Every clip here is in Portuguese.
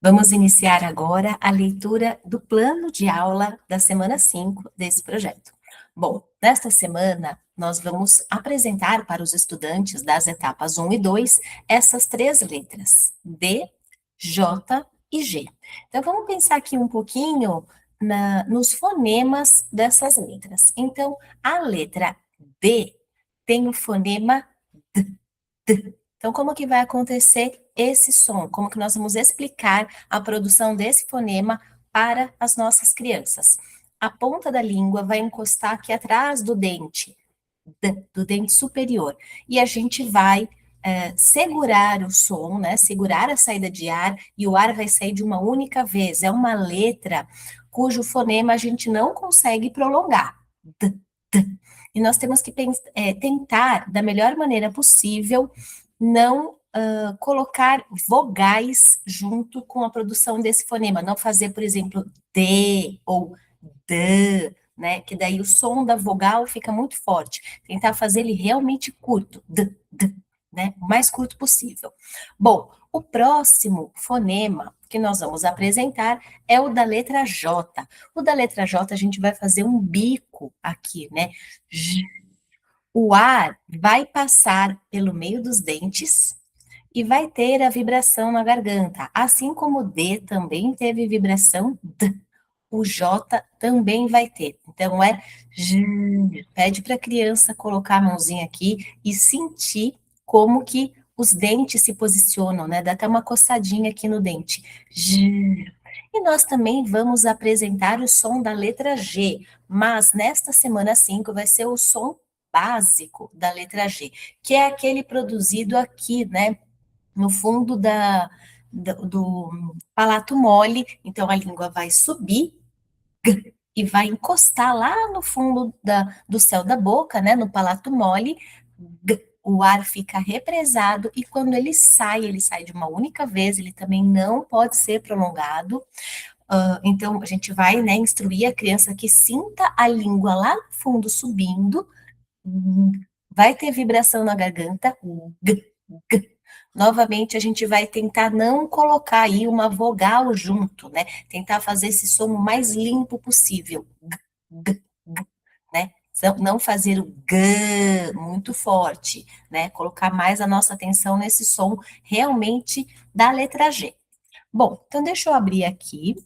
Vamos iniciar agora a leitura do plano de aula da semana 5 desse projeto. Bom, nesta semana, nós vamos apresentar para os estudantes das etapas 1 e 2 essas três letras, D, J e G. Então, vamos pensar aqui um pouquinho nos fonemas dessas letras. Então, a letra D tem o fonema D. Então, como que vai acontecer esse som? Como que nós vamos explicar a produção desse fonema para as nossas crianças? A ponta da língua vai encostar aqui atrás do dente, do dente superior, e a gente vai segurar o som, né? Segurar a saída de ar, e o ar vai sair de uma única vez. É uma letra cujo fonema a gente não consegue prolongar. D, D. E nós temos que tentar, da melhor maneira possível, não colocar vogais junto com a produção desse fonema, não fazer, por exemplo, D ou D, né, que daí o som da vogal fica muito forte. Tentar fazer ele realmente curto, D, né, o mais curto possível. Bom, o próximo fonema que nós vamos apresentar é o da letra J. O da letra J a gente vai fazer um bico aqui, né? O ar vai passar pelo meio dos dentes e vai ter a vibração na garganta. Assim como o D também teve vibração, D, o J também vai ter. Então, é J. Pede para a criança colocar a mãozinha aqui e sentir como que os dentes se posicionam, né? Dá até uma coçadinha aqui no dente. J. E nós também vamos apresentar o som da letra G, mas nesta semana 5 vai ser o som básico da letra G, que é aquele produzido aqui, né, no fundo do palato mole. Então, a língua vai subir e vai encostar lá no fundo do céu da boca, né, no palato mole. O ar fica represado e quando ele sai de uma única vez, ele também não pode ser prolongado. Então, a gente vai, né, instruir a criança que sinta a língua lá no fundo subindo, vai ter vibração na garganta, g. Novamente, a gente vai tentar não colocar aí uma vogal junto, né? Tentar fazer esse som o mais limpo possível, né? Não fazer o g muito forte, né? Colocar mais a nossa atenção nesse som realmente da letra G. Bom, então deixa eu abrir aqui. O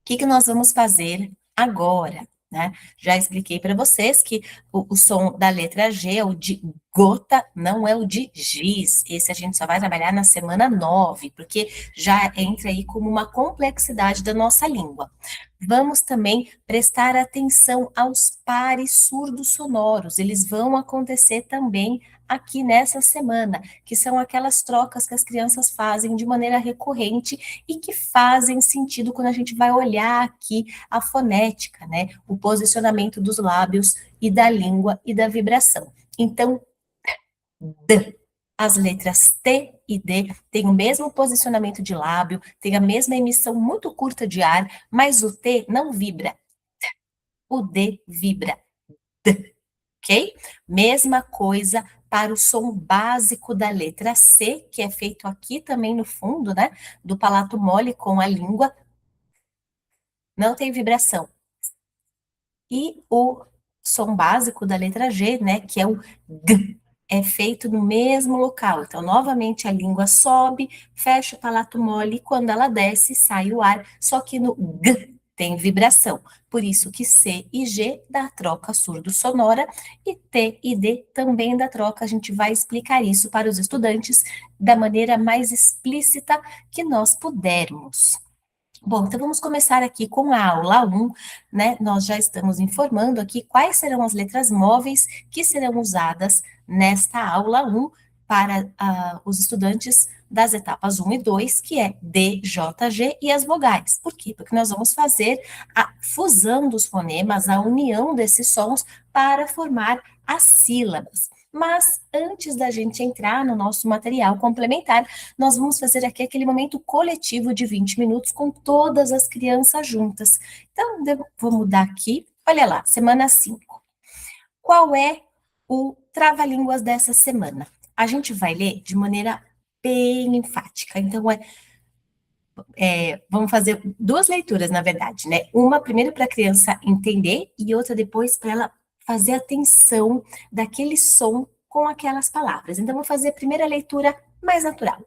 que nós vamos fazer agora? Né? Já expliquei para vocês que o som da letra G é o de gota, não é o de giz. Esse a gente só vai trabalhar na semana 9, porque já entra aí como uma complexidade da nossa língua. Vamos também prestar atenção aos pares surdos sonoros. Eles vão acontecer também aqui nessa semana, que são aquelas trocas que as crianças fazem de maneira recorrente e que fazem sentido quando a gente vai olhar aqui a fonética, né? O posicionamento dos lábios e da língua e da vibração. Então, D. As letras T e D têm o mesmo posicionamento de lábio, têm a mesma emissão muito curta de ar, mas o T não vibra. O D vibra. D, ok? Mesma coisa para o som básico da letra C, que é feito aqui também no fundo, né? Do palato mole com a língua. Não tem vibração. E o som básico da letra G, né? Que é o G. É feito no mesmo local. Então, novamente, a língua sobe, fecha o palato mole, e quando ela desce, sai o ar, só que no G tem vibração. Por isso que C e G dá troca surdo-sonora, e T e D também dá troca. A gente vai explicar isso para os estudantes da maneira mais explícita que nós pudermos. Bom, então vamos começar aqui com a aula 1, né? Nós já estamos informando aqui quais serão as letras móveis que serão usadas nesta aula 1 para os estudantes das etapas 1 e 2, que é D, J, G e as vogais. Por quê? Porque nós vamos fazer a fusão dos fonemas, a união desses sons para formar as sílabas. Mas antes da gente entrar no nosso material complementar, nós vamos fazer aqui aquele momento coletivo de 20 minutos com todas as crianças juntas. Então, vou mudar aqui. Olha lá, semana 5. Qual é o trava-línguas dessa semana? A gente vai ler de maneira bem enfática. Então, é vamos fazer duas leituras, na verdade, né? Uma primeiro para a criança entender e outra depois para ela fazer atenção daquele som com aquelas palavras. Então, vou fazer a primeira leitura mais natural.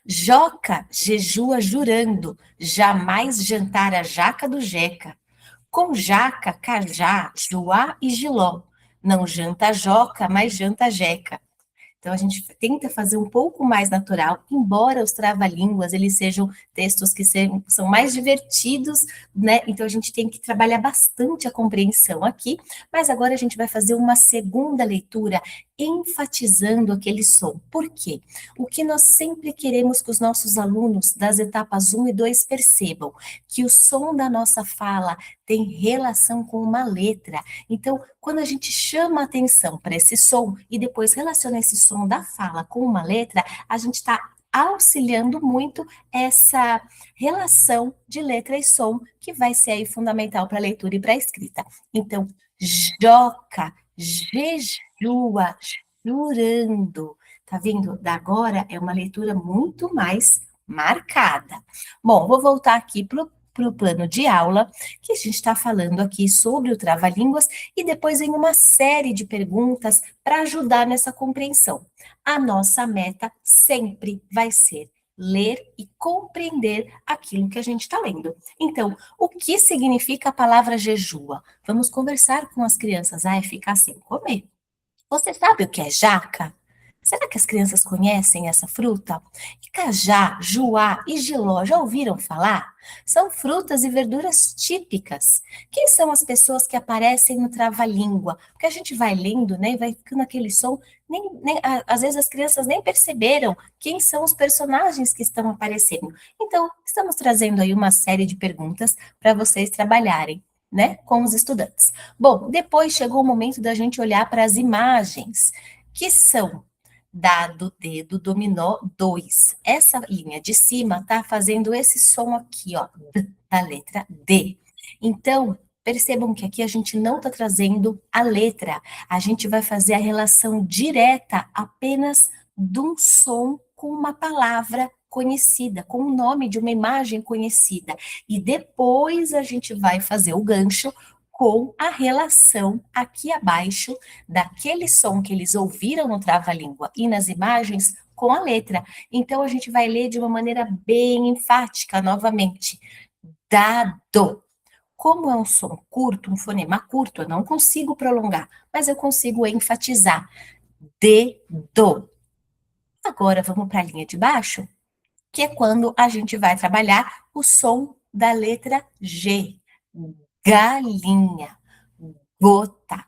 Joca jejua jurando, jamais jantar a jaca do Jeca. Com jaca, cajá, joá e giló. Não janta a joca, mas janta a jeca. Então, a gente tenta fazer um pouco mais natural, embora os trava-línguas, eles sejam textos que são mais divertidos, né? Então, a gente tem que trabalhar bastante a compreensão aqui, mas agora a gente vai fazer uma segunda leitura, enfatizando aquele som. Por quê? O que nós sempre queremos que os nossos alunos das etapas 1 e 2 percebam, que o som da nossa fala tem relação com uma letra. Então, quando a gente chama atenção para esse som e depois relaciona esse som da fala com uma letra, a gente está auxiliando muito essa relação de letra e som que vai ser aí fundamental para a leitura e para a escrita. Então, joca, jejua, jurando. Tá vendo? Da agora é uma leitura muito mais marcada. Bom, vou voltar aqui para o plano de aula, que a gente está falando aqui sobre o trava-línguas, e depois vem uma série de perguntas para ajudar nessa compreensão. A nossa meta sempre vai ser ler e compreender aquilo que a gente está lendo. Então, o que significa a palavra jejua? Vamos conversar com as crianças. É ficar sem comer. Você sabe o que é jaca? Será que as crianças conhecem essa fruta? E cajá, juá e jiló, já ouviram falar? São frutas e verduras típicas. Quem são as pessoas que aparecem no trava-língua? Porque a gente vai lendo, né, e vai ficando aquele som, às vezes as crianças nem perceberam quem são os personagens que estão aparecendo. Então, estamos trazendo aí uma série de perguntas para vocês trabalharem, né, com os estudantes. Bom, depois chegou o momento da gente olhar para as imagens, que são dado dedo dominó 2. Essa linha de cima tá fazendo esse som aqui, ó, da letra D. Então, percebam que aqui a gente não está trazendo a letra, a gente vai fazer a relação direta apenas de um som com uma palavra conhecida, com o nome de uma imagem conhecida. E depois a gente vai fazer o gancho com a relação aqui abaixo daquele som que eles ouviram no trava-língua e nas imagens com a letra. Então, a gente vai ler de uma maneira bem enfática, novamente. Dado. Como é um som curto, um fonema curto, eu não consigo prolongar, mas eu consigo enfatizar. Dedo. Agora, vamos para a linha de baixo, que é quando a gente vai trabalhar o som da letra G. Galinha, gota,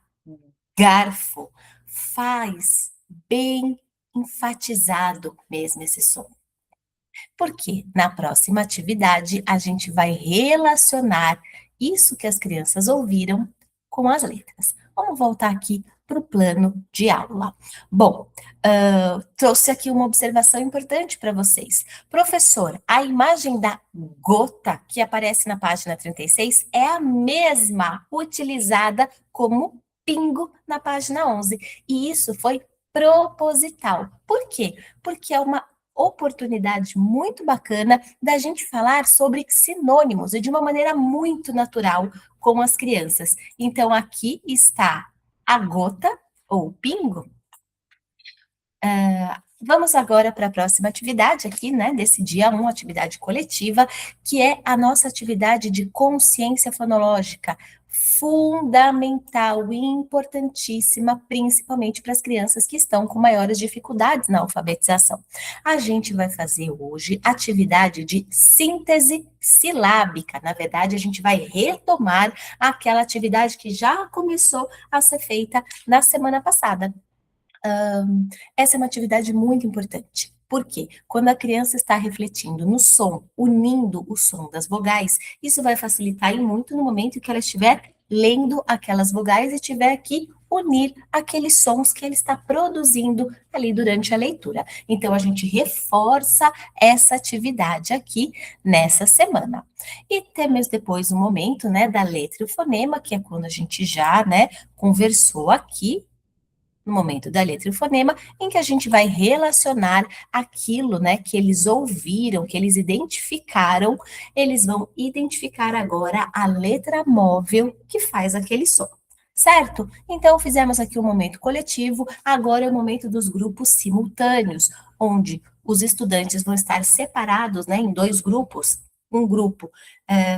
garfo, faz bem enfatizado mesmo esse som. Porque na próxima atividade a gente vai relacionar isso que as crianças ouviram com as letras. Vamos voltar aqui para o plano de aula. Bom, trouxe aqui uma observação importante para vocês. Professor, a imagem da gota que aparece na página 36 é a mesma utilizada como pingo na página 11. E isso foi proposital. Por quê? Porque é uma oportunidade muito bacana da gente falar sobre sinônimos e de uma maneira muito natural com as crianças. Então, aqui está a gota ou pingo. Vamos agora para a próxima atividade aqui, né, desse dia 1, atividade coletiva, que é a nossa atividade de consciência fonológica, fundamental e importantíssima, principalmente para as crianças que estão com maiores dificuldades na alfabetização. A gente vai fazer hoje atividade de síntese silábica. Na verdade, a gente vai retomar aquela atividade que já começou a ser feita na semana passada. Essa é uma atividade muito importante. Por quê? Quando a criança está refletindo no som, unindo o som das vogais, isso vai facilitar e muito no momento em que ela estiver lendo aquelas vogais e tiver que unir aqueles sons que ela está produzindo ali durante a leitura. Então, a gente reforça essa atividade aqui nessa semana. E temos depois o momento, né, da letra e o fonema, que é quando a gente já, né, conversou aqui no momento da letra e fonema, em que a gente vai relacionar aquilo, né, que eles ouviram, que eles identificaram, eles vão identificar agora a letra móvel que faz aquele som. Certo? Então, fizemos aqui o momento coletivo, agora é o momento dos grupos simultâneos, onde os estudantes vão estar separados, né, em dois grupos, um grupo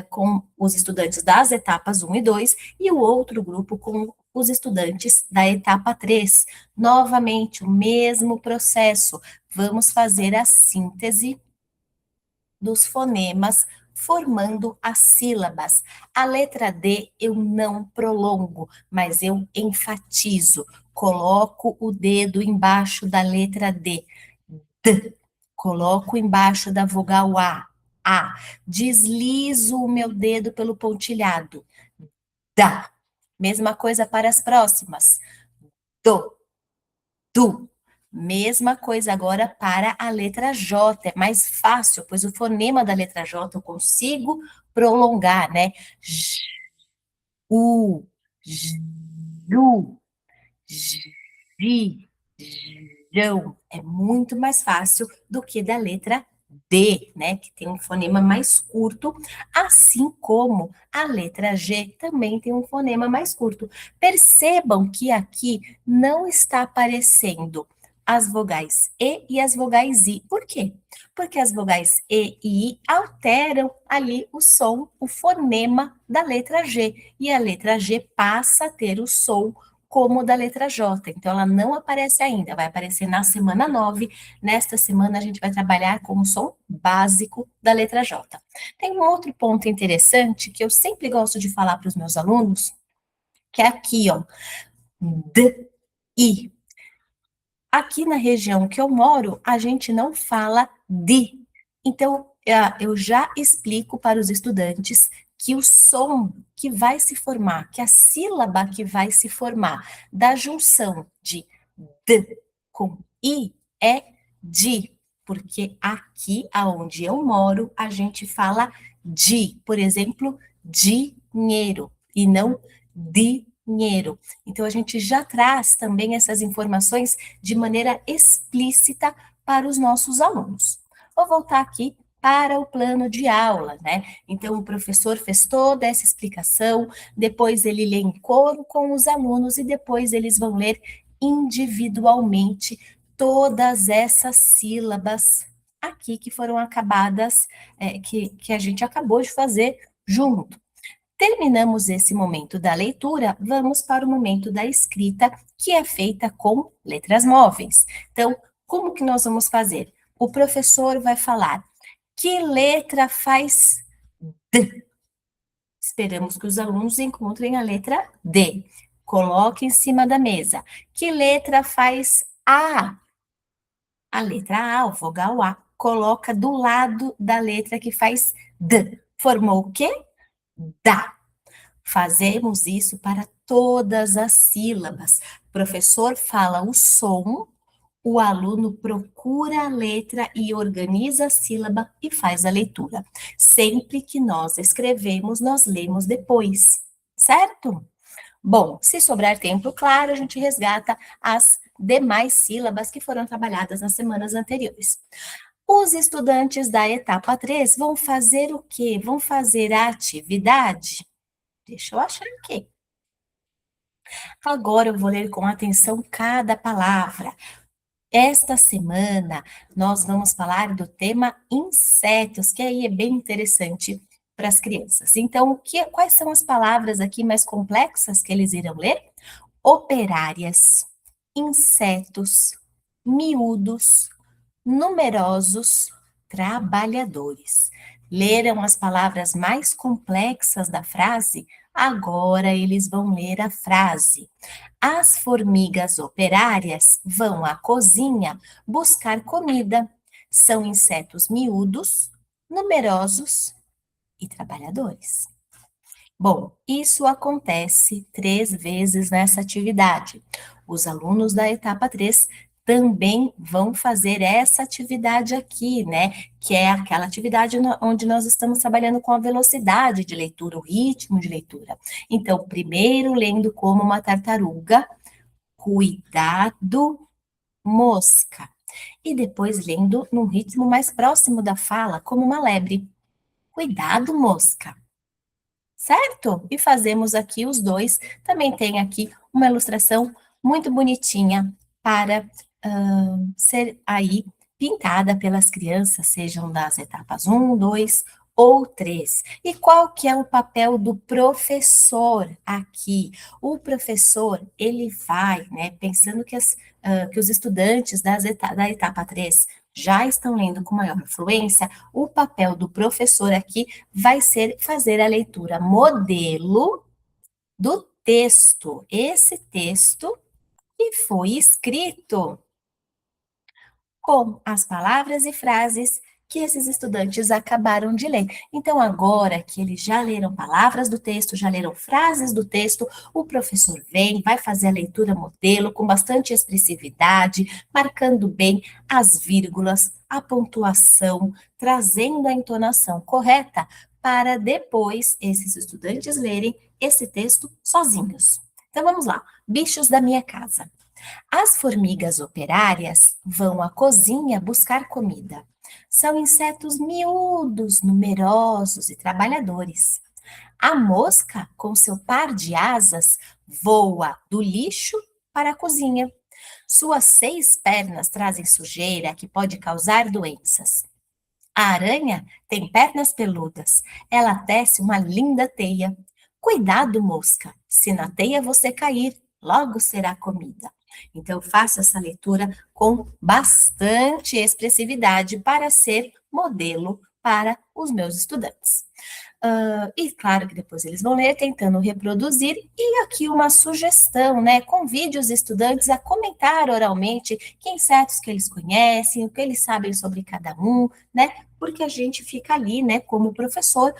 com os estudantes das etapas 1 e 2 e o outro grupo com os estudantes da etapa 3. Novamente, o mesmo processo, vamos fazer a síntese dos fonemas formando as sílabas. A letra D eu não prolongo, mas eu enfatizo, coloco o dedo embaixo da letra D. D. Coloco embaixo da vogal A. A. Deslizo o meu dedo pelo pontilhado. Da. Mesma coisa para as próximas. Do. Du. Mesma coisa agora para a letra J. É mais fácil, pois o fonema da letra J eu consigo prolongar, né? J, U, J, Ju, Gi, Jão. É muito mais fácil do que da letra D, né? Que tem um fonema mais curto, assim como a letra G também tem um fonema mais curto. Percebam que aqui não está aparecendo as vogais E as vogais I. Por quê? Porque as vogais E e I alteram ali o som, o fonema da letra G. E a letra G passa a ter o som como o da letra J. Então, ela não aparece ainda, vai aparecer na semana 9. Nesta semana, a gente vai trabalhar com o som básico da letra J. Tem um outro ponto interessante que eu sempre gosto de falar para os meus alunos, que é aqui, ó, D, I. Aqui na região que eu moro, a gente não fala de. Então, eu já explico para os estudantes que o som que vai se formar, que a sílaba que vai se formar da junção de D com I é di, porque aqui aonde eu moro, a gente fala de, por exemplo, dinheiro, e não dinheiro. Então, a gente já traz também essas informações de maneira explícita para os nossos alunos. Vou voltar aqui para o plano de aula, né? Então, o professor fez toda essa explicação, depois ele lê em coro com os alunos e depois eles vão ler individualmente todas essas sílabas aqui que foram acabadas, que a gente acabou de fazer junto. Terminamos esse momento da leitura, vamos para o momento da escrita, que é feita com letras móveis. Então, como que nós vamos fazer? O professor vai falar, que letra faz D? Esperamos que os alunos encontrem a letra D. Coloque em cima da mesa. Que letra faz A? A letra A, o vogal A. Coloca do lado da letra que faz D. Formou o quê? Da. Fazemos isso para todas as sílabas. O professor fala o som, o aluno procura a letra e organiza a sílaba e faz a leitura. Sempre que nós escrevemos, nós lemos depois, certo? Bom, se sobrar tempo, claro, a gente resgata as demais sílabas que foram trabalhadas nas semanas anteriores. Os estudantes da etapa 3 vão fazer o quê? Vão fazer a atividade? Deixa eu achar aqui. Agora eu vou ler com atenção cada palavra. Esta semana nós vamos falar do tema insetos, que aí é bem interessante para as crianças. Então, quais são as palavras aqui mais complexas que eles irão ler? Operárias, insetos, miúdos, numerosos, trabalhadores. Leram as palavras mais complexas da frase? Agora eles vão ler a frase. As formigas operárias vão à cozinha buscar comida. São insetos miúdos, numerosos e trabalhadores. Bom, isso acontece 3 vezes nessa atividade. Os alunos da etapa 3 também vão fazer essa atividade aqui, né? Que é aquela atividade onde nós estamos trabalhando com a velocidade de leitura, o ritmo de leitura. Então, primeiro lendo como uma tartaruga, cuidado, mosca. E depois lendo num ritmo mais próximo da fala, como uma lebre. Cuidado, mosca. Certo? E fazemos aqui os dois. Também tem aqui uma ilustração muito bonitinha para ser aí pintada pelas crianças, sejam das etapas 1, 2 ou 3. E qual que é o papel do professor aqui? O professor, ele vai, né, pensando que os estudantes da etapa 3 já estão lendo com maior fluência, o papel do professor aqui vai ser fazer a leitura modelo do texto. Esse texto que foi escrito com as palavras e frases que esses estudantes acabaram de ler. Então, agora que eles já leram palavras do texto, já leram frases do texto, o professor vem, vai fazer a leitura modelo com bastante expressividade, marcando bem as vírgulas, a pontuação, trazendo a entonação correta para depois esses estudantes lerem esse texto sozinhos. Então, vamos lá. Bichos da minha casa. As formigas operárias vão à cozinha buscar comida. São insetos miúdos, numerosos e trabalhadores. A mosca, com seu par de asas, voa do lixo para a cozinha. Suas 6 pernas trazem sujeira que pode causar doenças. A aranha tem pernas peludas. Ela tece uma linda teia. Cuidado, mosca, se na teia você cair, logo será comida. Então, eu faço essa leitura com bastante expressividade para ser modelo para os meus estudantes. E claro que depois eles vão ler tentando reproduzir, e aqui uma sugestão, né? Convide os estudantes a comentar oralmente que insetos que eles conhecem, o que eles sabem sobre cada um, né? Porque a gente fica ali, né, como professor,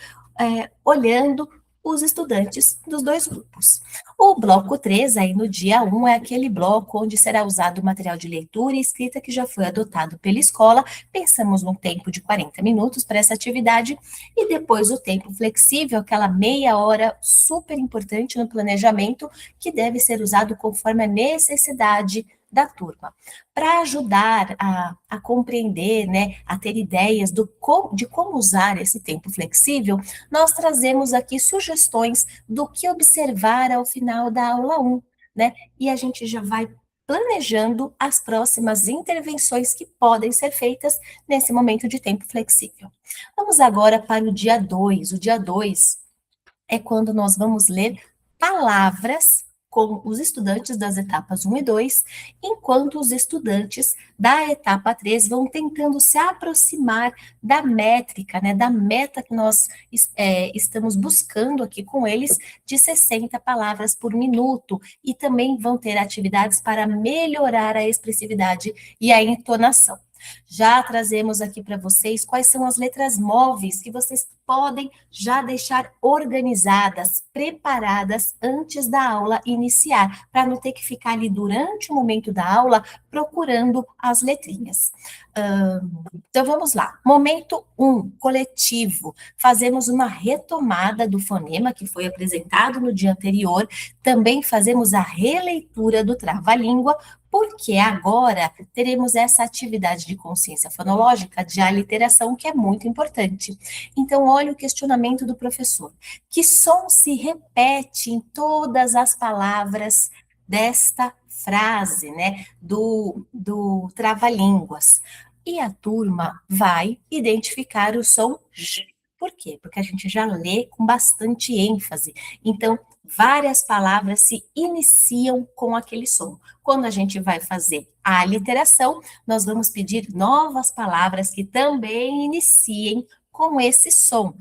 olhando os estudantes dos dois grupos. O bloco 3, aí no dia 1, é aquele bloco onde será usado o material de leitura e escrita que já foi adotado pela escola. Pensamos num tempo de 40 minutos para essa atividade e depois o tempo flexível, aquela meia hora super importante no planejamento, que deve ser usado conforme a necessidade da turma, para ajudar a compreender, né, a ter ideias de como usar esse tempo flexível. Nós trazemos aqui sugestões do que observar ao final da aula 1, né? E a gente já vai planejando as próximas intervenções que podem ser feitas nesse momento de tempo flexível. Vamos agora para o dia 2. O dia 2 é quando nós vamos ler palavras com os estudantes das etapas 1 e 2, enquanto os estudantes da etapa 3 vão tentando se aproximar da métrica, né, da meta que nós estamos buscando aqui com eles, de 60 palavras por minuto, e também vão ter atividades para melhorar a expressividade e a entonação. Já trazemos aqui para vocês quais são as letras móveis que vocês podem já deixar organizadas, preparadas antes da aula iniciar, para não ter que ficar ali durante o momento da aula procurando as letrinhas. Então vamos lá. Momento 1, coletivo. Fazemos uma retomada do fonema que foi apresentado no dia anterior. Também fazemos a releitura do trava-língua, porque agora teremos essa atividade de consciência fonológica, de aliteração, que é muito importante. Então, olha o questionamento do professor. Que som se repete em todas as palavras desta frase, né, do trava-línguas? E a turma vai identificar o som J. Por quê? Porque a gente já lê com bastante ênfase. Então, várias palavras se iniciam com aquele som. Quando a gente vai fazer a aliteração, nós vamos pedir novas palavras que também iniciem com esse som.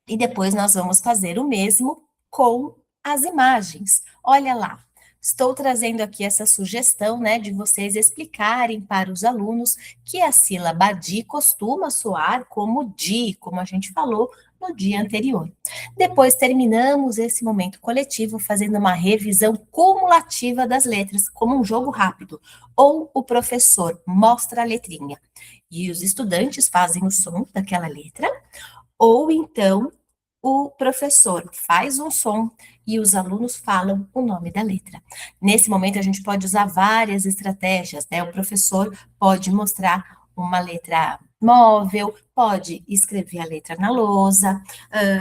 E depois nós vamos fazer o mesmo com as imagens. Olha lá, estou trazendo aqui essa sugestão, né, de vocês explicarem para os alunos que a sílaba di costuma soar como di, como a gente falou no dia anterior. Depois terminamos esse momento coletivo fazendo uma revisão cumulativa das letras, como um jogo rápido, ou o professor mostra a letrinha e os estudantes fazem o som daquela letra, ou então o professor faz um som e os alunos falam o nome da letra. Nesse momento, a gente pode usar várias estratégias, né? O professor pode mostrar uma letra móvel, pode escrever a letra na lousa.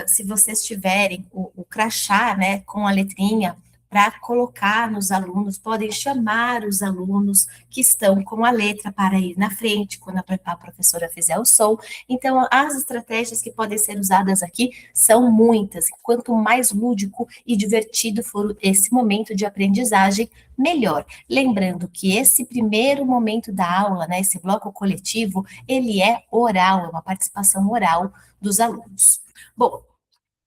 Se vocês tiverem o crachá, né, com a letrinha, para colocar nos alunos, podem chamar os alunos que estão com a letra para ir na frente, quando a professora fizer o som. Então, as estratégias que podem ser usadas aqui são muitas. Quanto mais lúdico e divertido for esse momento de aprendizagem, melhor. Lembrando que esse primeiro momento da aula, né, esse bloco coletivo, ele é oral, é uma participação oral dos alunos. Bom,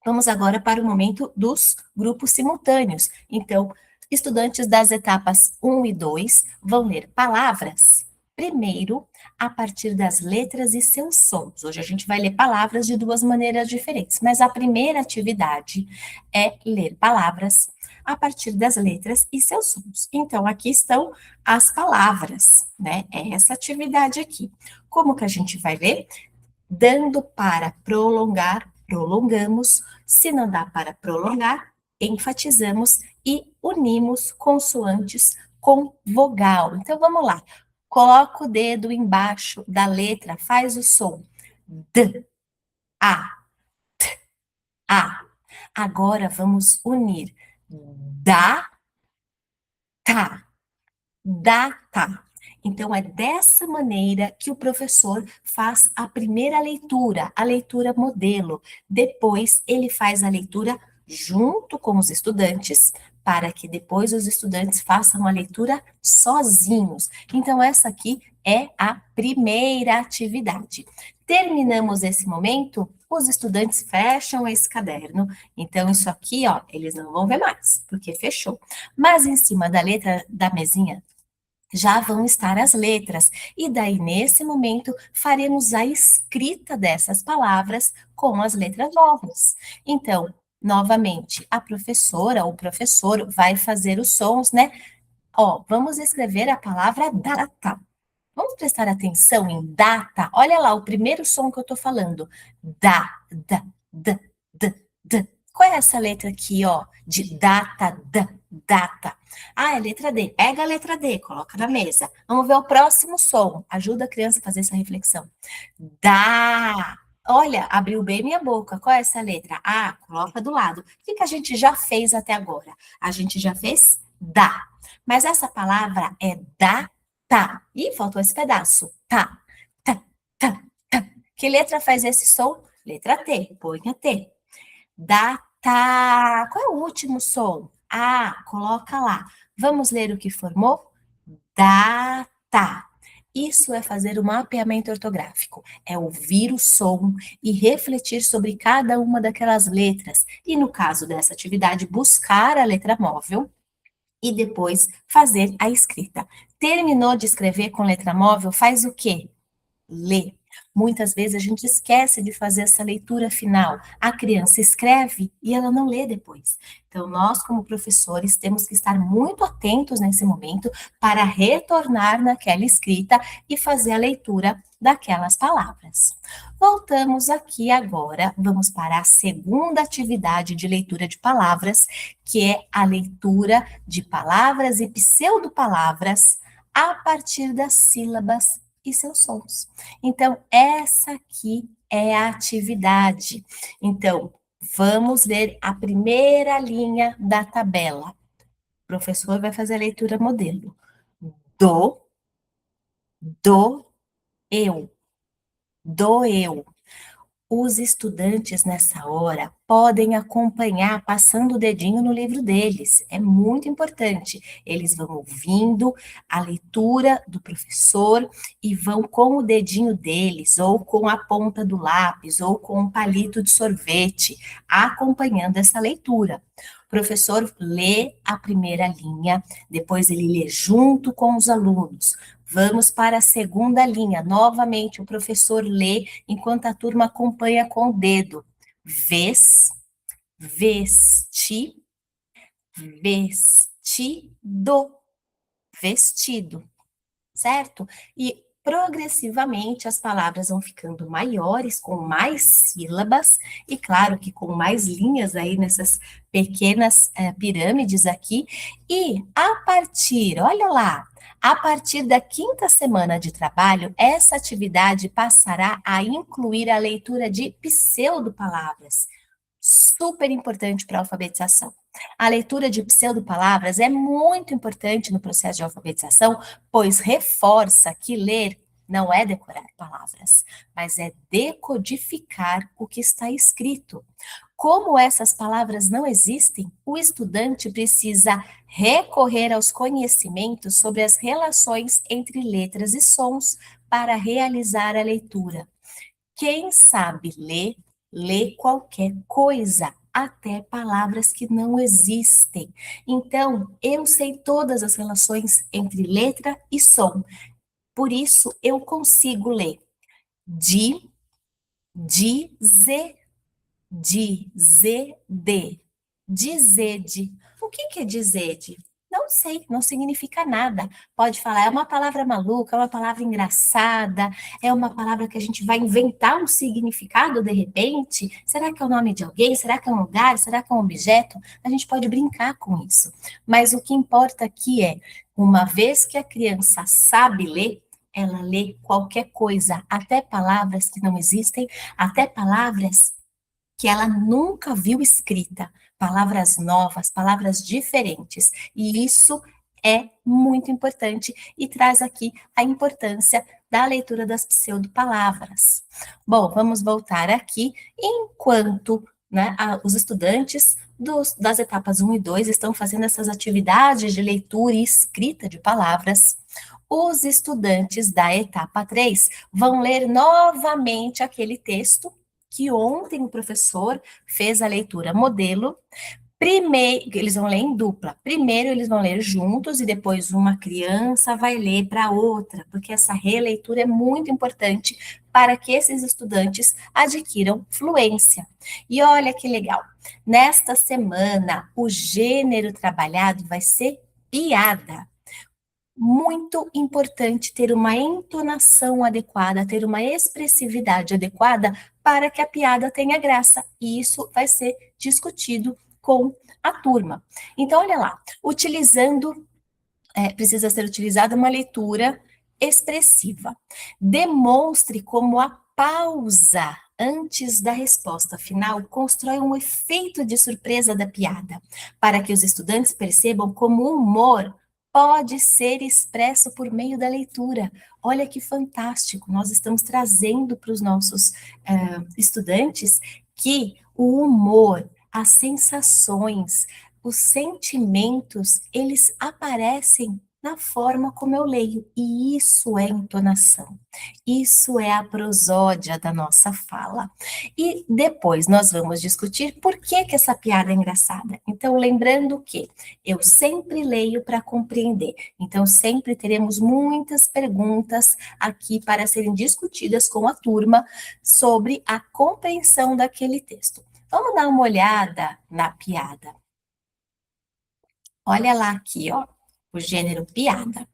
vamos agora para o momento dos grupos simultâneos. Então, estudantes das etapas 1 e 2 vão ler palavras, primeiro, a partir das letras e seus sons. Hoje a gente vai ler palavras de duas maneiras diferentes, mas a primeira atividade é ler palavras a partir das letras e seus sons. Então, aqui estão as palavras, né? É essa atividade aqui. Como que a gente vai ler? Dando para prolongar, prolongamos. Se não dá para prolongar, enfatizamos e unimos consoantes com vogal. Então, vamos lá. Coloca o dedo embaixo da letra, faz o som. D, A, A. Agora vamos unir. Da, tá. Data. Então, é dessa maneira que o professor faz a primeira leitura, a leitura modelo. Depois, ele faz a leitura junto com os estudantes, para que depois os estudantes façam a leitura sozinhos. Então, essa aqui é a primeira atividade. Terminamos esse momento, os estudantes fecham esse caderno. Então, isso aqui, ó, eles não vão ver mais, porque fechou. Mas em cima da letra da mesinha já vão estar as letras. E daí, nesse momento, faremos a escrita dessas palavras com as letras novas. Então, novamente, a professora ou o professor vai fazer os sons, né? Ó, vamos escrever a palavra data. Vamos prestar atenção em data. Olha lá o primeiro som que eu tô falando. D. Qual é essa letra aqui, ó? De data, data. Ah, é letra D. Pega a letra D, coloca na mesa. Vamos ver o próximo som. Ajuda a criança a fazer essa reflexão. Dá. Olha, abriu bem minha boca. Qual é essa letra? A, coloca do lado. O que que a gente já fez até agora? A gente já fez dá. Mas essa palavra é dá. Tá. Ih, faltou esse pedaço. Tá. Tá, tá, tá. Que letra faz esse som? Letra T. Põe a T. Data. Qual é o último som? Ah, coloca lá. Vamos ler o que formou? Data. Isso é fazer o mapeamento ortográfico. É ouvir o som e refletir sobre cada uma daquelas letras. E no caso dessa atividade, buscar a letra móvel e depois fazer a escrita. Terminou de escrever com letra móvel, faz o quê? Lê. Muitas vezes a gente esquece de fazer essa leitura final. A criança escreve e ela não lê depois. Então, nós, como professores, temos que estar muito atentos nesse momento para retornar naquela escrita e fazer a leitura daquelas palavras. Voltamos aqui agora, vamos para a segunda atividade de leitura de palavras, que é a leitura de palavras e pseudopalavras a partir das sílabas e seus sons. Então, essa aqui é a atividade. Então, vamos ler a primeira linha da tabela. O professor vai fazer a leitura modelo. Do, eu. Do eu. Os estudantes, nessa hora, podem acompanhar passando o dedinho no livro deles. É muito importante. Eles vão ouvindo a leitura do professor e vão com o dedinho deles, ou com a ponta do lápis, ou com um palito de sorvete, acompanhando essa leitura. O professor lê a primeira linha, depois ele lê junto com os alunos. Vamos para a segunda linha. Novamente, o professor lê enquanto a turma acompanha com o dedo. Vesti, vestido, vestido, certo? E progressivamente as palavras vão ficando maiores, com mais sílabas, e claro que com mais linhas aí nessas pequenas pirâmides aqui, e a partir, olha lá, a partir da quinta semana de trabalho, essa atividade passará a incluir a leitura de pseudopalavras, super importante para a alfabetização. A leitura de pseudopalavras é muito importante no processo de alfabetização, pois reforça que ler não é decorar palavras, mas é decodificar o que está escrito. Como essas palavras não existem, o estudante precisa recorrer aos conhecimentos sobre as relações entre letras e sons para realizar a leitura. Quem sabe ler, lê qualquer coisa, até palavras que não existem. Então, eu sei todas as relações entre letra e som. Por isso, eu consigo ler di, dizer, dizede, dizede. O que é dizede? Não sei, não significa nada. Pode falar, é uma palavra maluca, é uma palavra engraçada, é uma palavra que a gente vai inventar um significado de repente. Será que é o nome de alguém? Será que é um lugar? Será que é um objeto? A gente pode brincar com isso. Mas o que importa aqui é, uma vez que a criança sabe ler, ela lê qualquer coisa, até palavras que não existem, até palavras que ela nunca viu escrita, palavras novas, palavras diferentes. E isso é muito importante e traz aqui a importância da leitura das pseudopalavras. Bom, vamos voltar aqui. Enquanto os estudantes das etapas 1 e 2 estão fazendo essas atividades de leitura e escrita de palavras, os estudantes da etapa 3 vão ler novamente aquele texto que ontem o professor fez a leitura modelo. Primeiro, eles vão ler em dupla. Primeiro eles vão ler juntos e depois uma criança vai ler para outra, porque essa releitura é muito importante para que esses estudantes adquiram fluência. E olha que legal, nesta semana o gênero trabalhado vai ser piada. Muito importante ter uma entonação adequada, ter uma expressividade adequada para que a piada tenha graça. E isso vai ser discutido com a turma. Então, olha lá, precisa ser utilizada uma leitura expressiva. Demonstre como a pausa antes da resposta final constrói um efeito de surpresa da piada, para que os estudantes percebam como o humor pode ser expresso por meio da leitura. Olha que fantástico, nós estamos trazendo para os nossos estudantes que o humor, as sensações, os sentimentos, eles aparecem na forma como eu leio, e isso é entonação, isso é a prosódia da nossa fala. E depois nós vamos discutir por que essa piada é engraçada. Então, lembrando que eu sempre leio para compreender, então sempre teremos muitas perguntas aqui para serem discutidas com a turma sobre a compreensão daquele texto. Vamos dar uma olhada na piada. Olha lá aqui, ó, o gênero piada.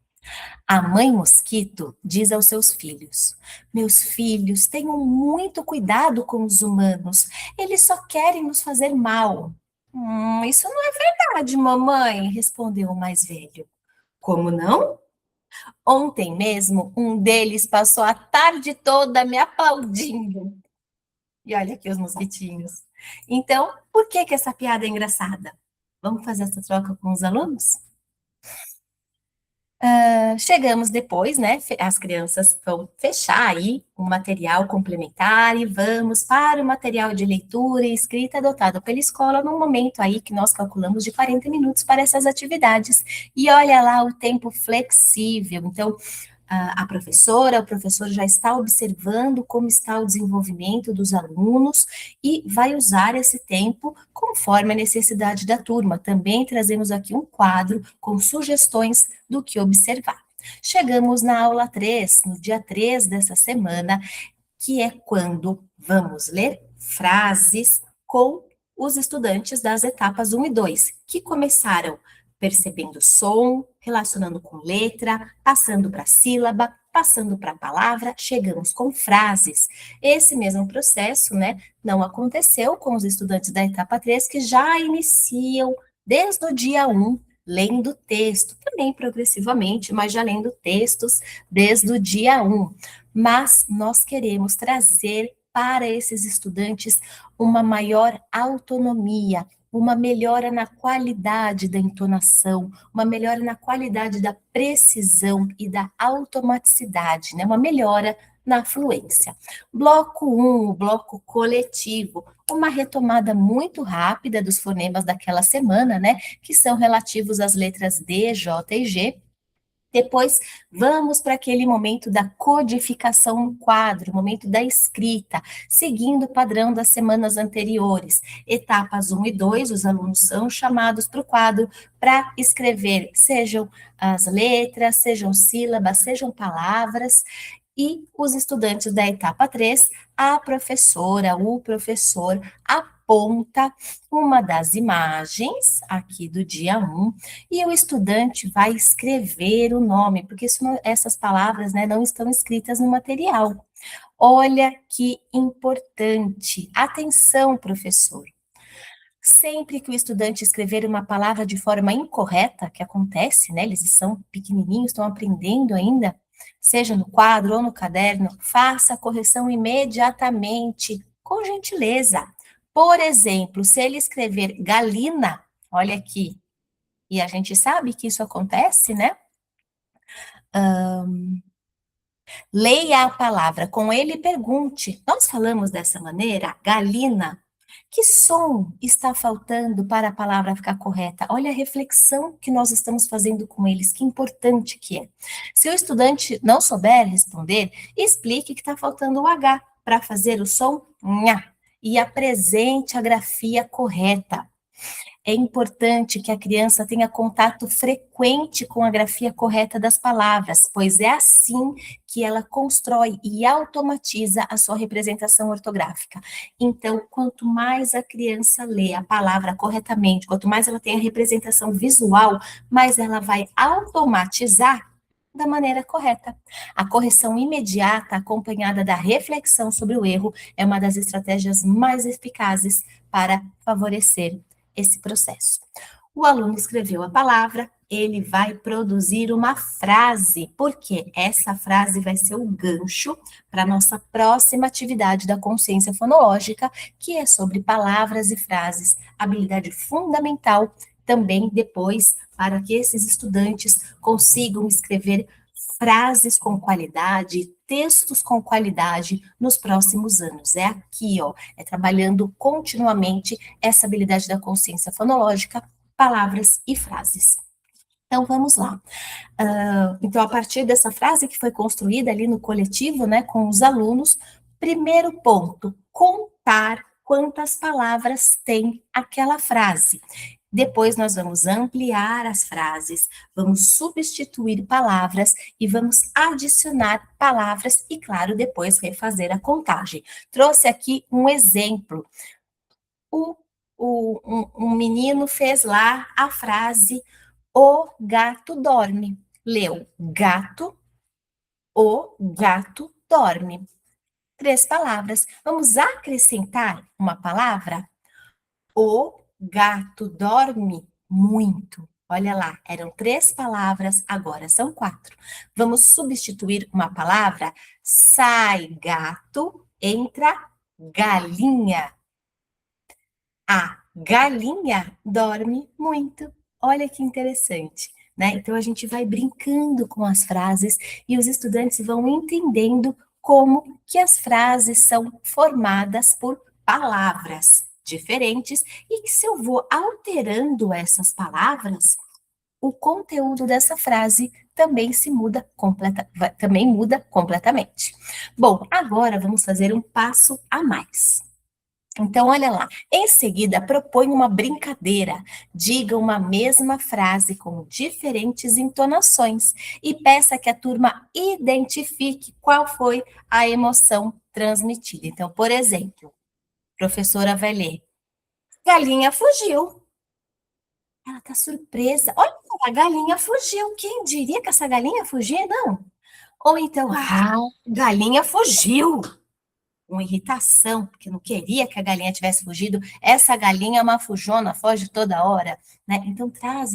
A mãe mosquito diz aos seus filhos: meus filhos, tenham muito cuidado com os humanos, eles só querem nos fazer mal. Isso não é verdade, mamãe, respondeu o mais velho. Como não? Ontem mesmo, um deles passou a tarde toda me aplaudindo. E olha aqui os mosquitinhos. Então, por que essa piada é engraçada? Vamos fazer essa troca com os alunos? Chegamos depois, né? As crianças vão fechar aí um material complementar e vamos para o material de leitura e escrita adotado pela escola num momento aí que nós calculamos de 40 minutos para essas atividades. E olha lá o tempo flexível. Então, a professora, o professor já está observando como está o desenvolvimento dos alunos e vai usar esse tempo conforme a necessidade da turma. Também trazemos aqui um quadro com sugestões do que observar. Chegamos na aula 3, no dia 3 dessa semana, que é quando vamos ler frases com os estudantes das etapas 1 e 2, que começaram percebendo som, relacionando com letra, passando para sílaba Passando para a palavra, chegamos com frases. Esse mesmo processo, né, não aconteceu com os estudantes da etapa 3, que já iniciam desde o dia 1, lendo texto, também progressivamente, mas já lendo textos desde o dia 1. Mas nós queremos trazer para esses estudantes uma maior autonomia, uma melhora na qualidade da entonação, uma melhora na qualidade da precisão e da automaticidade, né? Uma melhora na fluência. Bloco 1, o bloco coletivo, uma retomada muito rápida dos fonemas daquela semana, né? Que são relativos às letras D, J e G. Depois, vamos para aquele momento da codificação no quadro, momento da escrita, seguindo o padrão das semanas anteriores. Etapas 1 e 2, os alunos são chamados para o quadro para escrever, sejam as letras, sejam sílabas, sejam palavras, e os estudantes da etapa 3, a professora, o professor aponta uma das imagens aqui do dia 1 e o estudante vai escrever o nome, porque essas palavras, né, não estão escritas no material. Olha que importante. Atenção, professor. Sempre que o estudante escrever uma palavra de forma incorreta, que acontece, né? Eles são pequenininhos, estão aprendendo ainda, seja no quadro ou no caderno, faça a correção imediatamente, com gentileza. Por exemplo, se ele escrever galina, olha aqui, e a gente sabe que isso acontece, né? Leia a palavra com ele e pergunte. Nós falamos dessa maneira, galina. Que som está faltando para a palavra ficar correta? Olha a reflexão que nós estamos fazendo com eles, que importante que é. Se o estudante não souber responder, explique que está faltando o H para fazer o som nha e apresente a grafia correta. É importante que a criança tenha contato frequente com a grafia correta das palavras, pois é assim que ela constrói e automatiza a sua representação ortográfica. Então, quanto mais a criança lê a palavra corretamente, quanto mais ela tem a representação visual, mais ela vai automatizar da maneira correta. A correção imediata, acompanhada da reflexão sobre o erro, é uma das estratégias mais eficazes para favorecer esse processo. O aluno escreveu a palavra, ele vai produzir uma frase, porque essa frase vai ser o gancho para a nossa próxima atividade da consciência fonológica, que é sobre palavras e frases, habilidade fundamental também depois para que esses estudantes consigam escrever frases com qualidade, textos com qualidade nos próximos anos. É aqui, ó, é trabalhando continuamente essa habilidade da consciência fonológica, palavras e frases. Então, vamos lá. Então, a partir dessa frase que foi construída ali no coletivo, né, com os alunos, primeiro ponto, contar quantas palavras tem aquela frase. Depois nós vamos ampliar as frases, vamos substituir palavras e vamos adicionar palavras e, claro, depois refazer a contagem. Trouxe aqui um exemplo. Um menino fez lá a frase o gato dorme. Leu gato, o gato dorme. 3 palavras. Vamos acrescentar uma palavra? O gato dorme muito. Olha lá, eram 3 palavras, agora são 4. Vamos substituir uma palavra? Sai gato, entra galinha. A galinha dorme muito. Olha que interessante, né? Então a gente vai brincando com as frases e os estudantes vão entendendo como que as frases são formadas por palavras diferentes e que se eu vou alterando essas palavras, o conteúdo dessa frase também também muda completamente. Bom, agora vamos fazer um passo a mais. Então, olha lá. Em seguida, propõe uma brincadeira. Diga uma mesma frase com diferentes entonações e peça que a turma identifique qual foi a emoção transmitida. Então, por exemplo, a professora vai ler: galinha fugiu. Ela está surpresa. Olha, a galinha fugiu. Quem diria que essa galinha fugia? Não. Ou então, galinha fugiu, com irritação, porque não queria que a galinha tivesse fugido. Essa galinha é uma fujona, foge toda hora, né? Então traz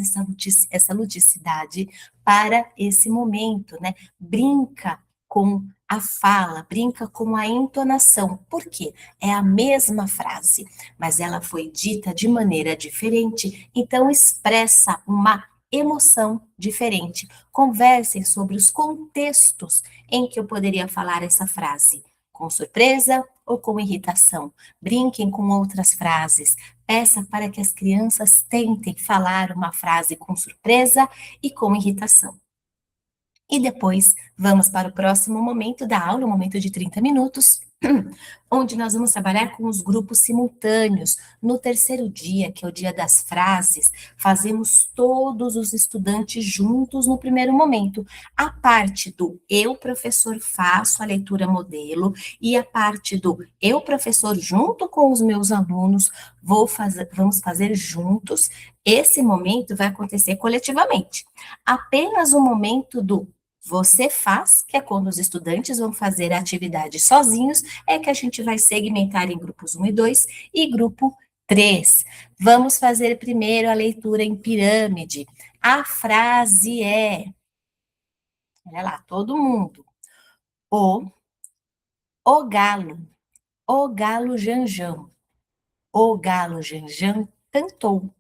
essa ludicidade para esse momento, né? Brinca com a fala, brinca com a entonação. Por quê? É a mesma frase, mas ela foi dita de maneira diferente, então expressa uma emoção diferente. Conversem sobre os contextos em que eu poderia falar essa frase, com surpresa ou com irritação. Brinquem com outras frases. Peça para que as crianças tentem falar uma frase com surpresa e com irritação. E depois vamos para o próximo momento da aula, um momento de 30 minutos, onde nós vamos trabalhar com os grupos simultâneos. No terceiro dia, que é o dia das frases, fazemos todos os estudantes juntos no primeiro momento. A parte do eu, professor, faço a leitura modelo, e a parte do eu, professor, junto com os meus alunos, vamos fazer juntos. Esse momento vai acontecer coletivamente. Apenas o momento do você faz, que é quando os estudantes vão fazer a atividade sozinhos, é que a gente vai segmentar em grupos 1 e 2 e grupo 3. Vamos fazer primeiro a leitura em pirâmide. A frase é, olha lá, todo mundo. O galo Janjão. O galo Janjão cantou.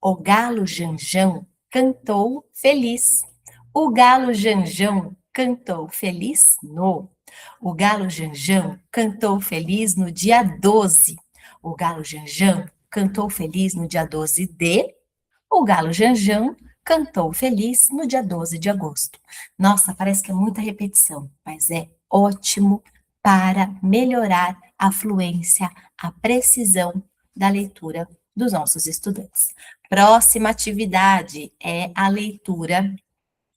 O galo Janjão cantou feliz. O galo Janjão cantou feliz no. O galo Janjão cantou feliz no dia 12. O galo Janjão cantou feliz no dia 12 de. O galo Janjão cantou feliz no dia 12 de agosto. Nossa, parece que é muita repetição, mas é ótimo para melhorar a fluência, a precisão da leitura dos nossos estudantes. Próxima atividade é a leitura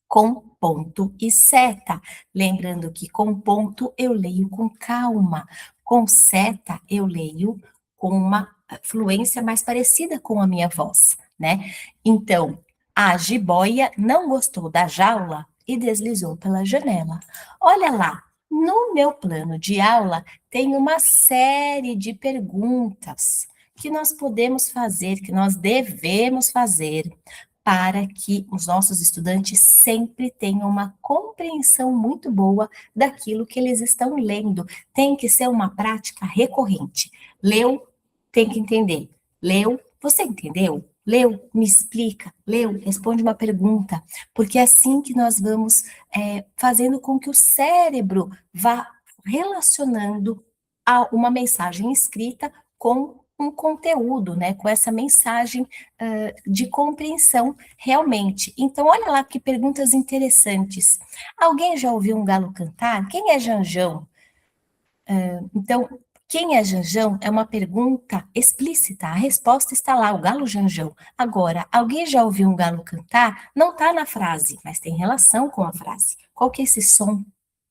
com ponto e seta. Lembrando que com ponto eu leio com calma, com seta eu leio com uma fluência mais parecida com a minha voz, né? Então, a jiboia não gostou da jaula e deslizou pela janela. Olha lá, no meu plano de aula tem uma série de perguntas que nós podemos fazer, que nós devemos fazer para que os nossos estudantes sempre tenham uma compreensão muito boa daquilo que eles estão lendo. Tem que ser uma prática recorrente. Leu, tem que entender. Leu, você entendeu? Leu, me explica. Leu, responde uma pergunta. Porque é assim que nós vamos fazendo com que o cérebro vá relacionando uma mensagem escrita com um conteúdo, né, com essa mensagem de compreensão realmente. Então, olha lá que perguntas interessantes. Alguém já ouviu um galo cantar? Quem é Janjão? Então, quem é Janjão é uma pergunta explícita, a resposta está lá, o galo Janjão. Agora, alguém já ouviu um galo cantar? Não está na frase, mas tem relação com a frase. Qual que é esse som?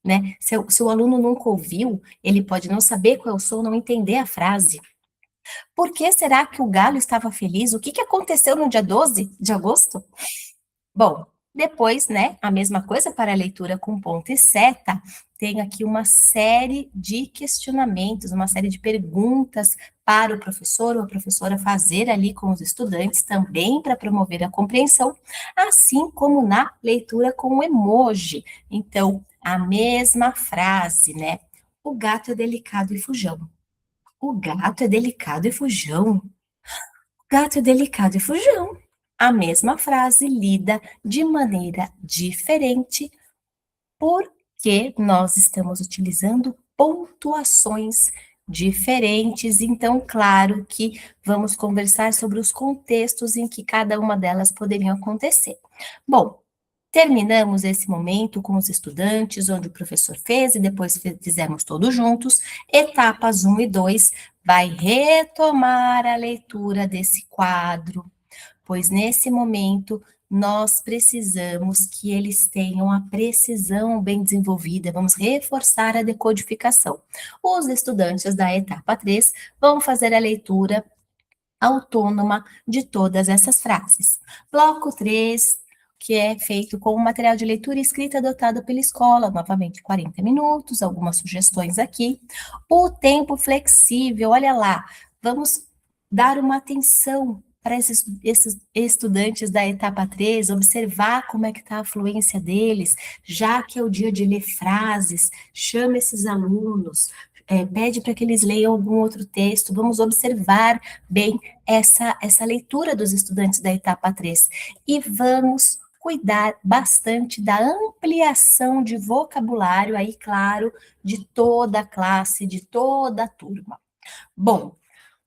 Né? Se o aluno nunca ouviu, ele pode não saber qual é o som, não entender a frase. Por que será que o galo estava feliz? O que que aconteceu no dia 12 de agosto? Bom, depois, né, a mesma coisa para a leitura com ponto e seta, tem aqui uma série de questionamentos, uma série de perguntas para o professor ou a professora fazer ali com os estudantes, também para promover a compreensão, assim como na leitura com emoji. Então, a mesma frase, né? O gato é delicado e fujão. O gato é delicado e fujão. Gato é delicado e fujão. A mesma frase lida de maneira diferente, porque nós estamos utilizando pontuações diferentes. Então, claro que vamos conversar sobre os contextos em que cada uma delas poderiam acontecer. Bom, terminamos esse momento com os estudantes, onde o professor fez e depois fizemos todos juntos. Etapas 1 e 2 vai retomar a leitura desse quadro, pois nesse momento nós precisamos que eles tenham a precisão bem desenvolvida, vamos reforçar a decodificação. Os estudantes da etapa 3 vão fazer a leitura autônoma de todas essas frases. Bloco 3, que é feito com o material de leitura e escrita adotado pela escola, novamente 40 minutos, algumas sugestões aqui. O tempo flexível, olha lá, vamos dar uma atenção para esses estudantes da etapa 3, observar como é que está a fluência deles, já que é o dia de ler frases, chama esses alunos, pede para que eles leiam algum outro texto, vamos observar bem essa leitura dos estudantes da etapa 3 e vamos cuidar bastante da ampliação de vocabulário, aí, claro, de toda a classe, de toda a turma. Bom,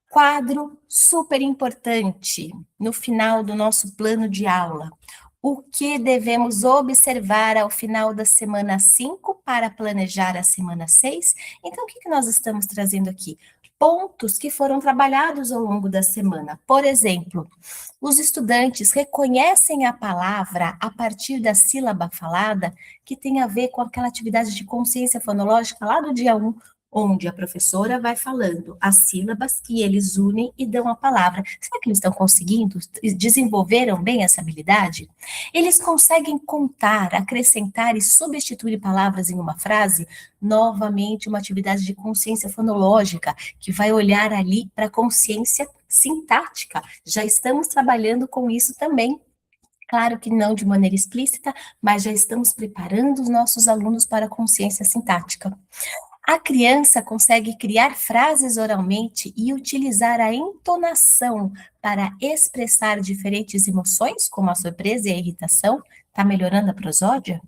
quadro super importante no final do nosso plano de aula. O que devemos observar ao final da semana 5 para planejar a semana 6? Então, o que nós estamos trazendo aqui? Pontos que foram trabalhados ao longo da semana. Por exemplo, os estudantes reconhecem a palavra a partir da sílaba falada, que tem a ver com aquela atividade de consciência fonológica lá do dia 1, onde a professora vai falando as sílabas e eles unem e dão a palavra. Será que eles estão conseguindo? Desenvolveram bem essa habilidade? Eles conseguem contar, acrescentar e substituir palavras em uma frase? Novamente, uma atividade de consciência fonológica, que vai olhar ali para a consciência sintática. Já estamos trabalhando com isso também. Claro que não de maneira explícita, mas já estamos preparando os nossos alunos para a consciência sintática. A criança consegue criar frases oralmente e utilizar a entonação para expressar diferentes emoções, como a surpresa e a irritação. Está melhorando a prosódia?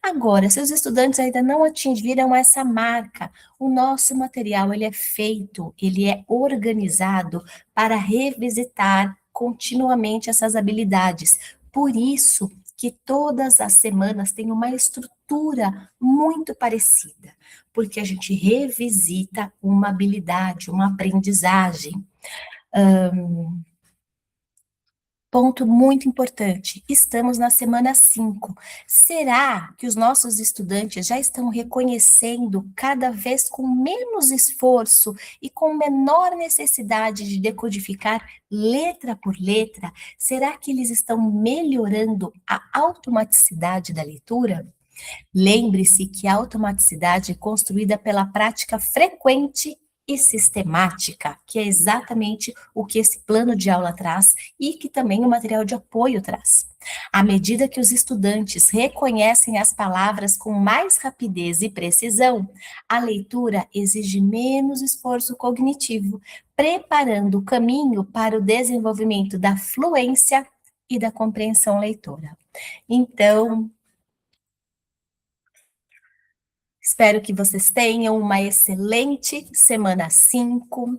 Agora, se os estudantes ainda não atingiram essa marca, o nosso material ele é feito, ele é organizado para revisitar continuamente essas habilidades. Por isso que todas as semanas tem uma estrutura muito parecida, porque a gente revisita uma habilidade, uma aprendizagem. Ponto muito importante, estamos na semana 5. Será que os nossos estudantes já estão reconhecendo cada vez com menos esforço e com menor necessidade de decodificar letra por letra? Será que eles estão melhorando a automaticidade da leitura? Lembre-se que a automaticidade é construída pela prática frequente e sistemática, que é exatamente o que esse plano de aula traz e que também o material de apoio traz. À medida que os estudantes reconhecem as palavras com mais rapidez e precisão, a leitura exige menos esforço cognitivo, preparando o caminho para o desenvolvimento da fluência e da compreensão leitora. Então, espero que vocês tenham uma excelente semana 5,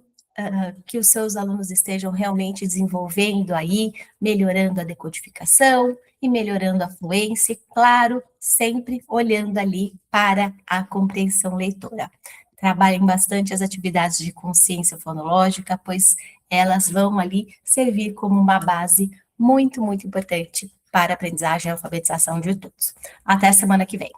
que os seus alunos estejam realmente desenvolvendo aí, melhorando a decodificação e melhorando a fluência, e, claro, sempre olhando ali para a compreensão leitora. Trabalhem bastante as atividades de consciência fonológica, pois elas vão ali servir como uma base muito, muito importante para a aprendizagem e alfabetização de todos. Até a semana que vem.